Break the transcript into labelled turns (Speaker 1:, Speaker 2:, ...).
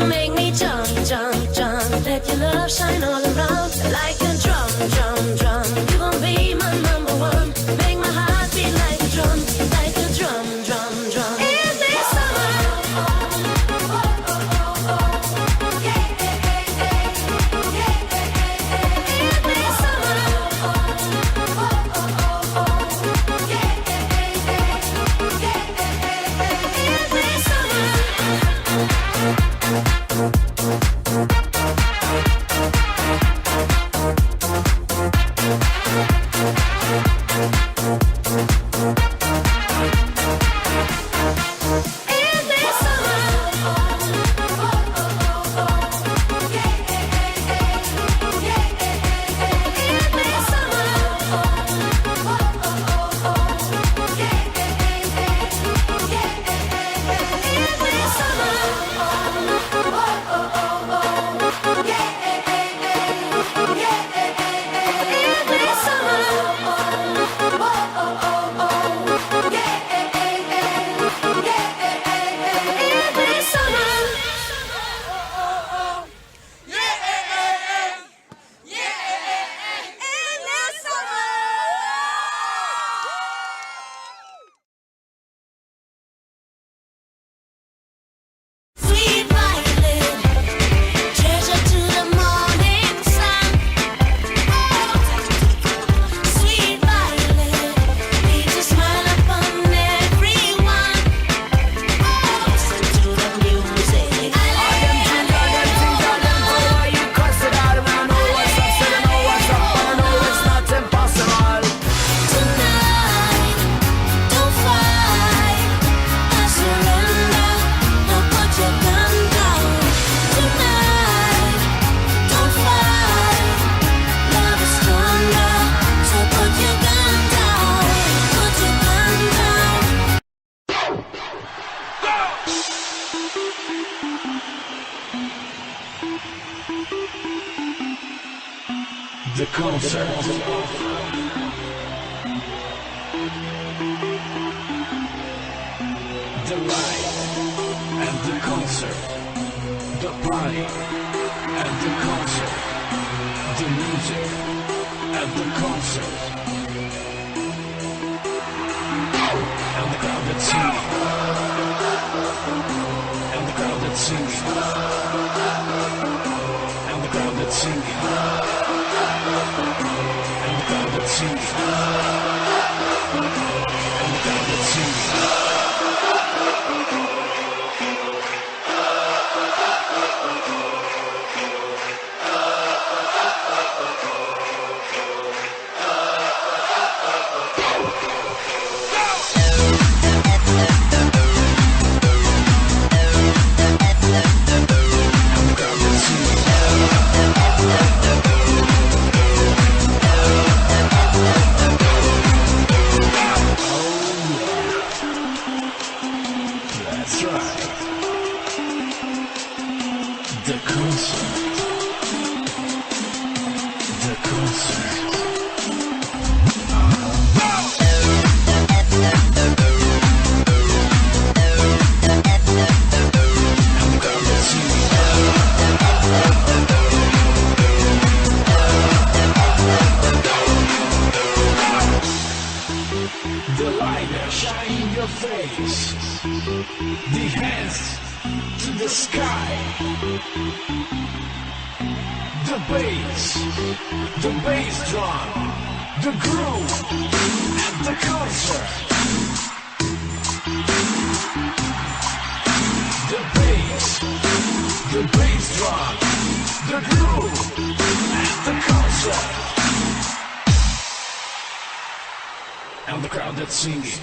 Speaker 1: make me jump, jump, jump. Let your love shine all around like a drum, drum, drum. You gon' be my number one. Make my heart beat like a drum, like a drum, drum, drum. In this summer.
Speaker 2: The concert. The light and the concert. The party and the concert. The music and the concert. And the crowd that's singing. And the crowd that's singing. And the crowd that's singing. And the crowd that's singing. And the crowd that's singing. That's right. The concert. The concert. The light shine in your face. The hands to the sky. The bass drum, the groove, and the concert. The bass drum, the groove, and the concert. And the crowd that's singing.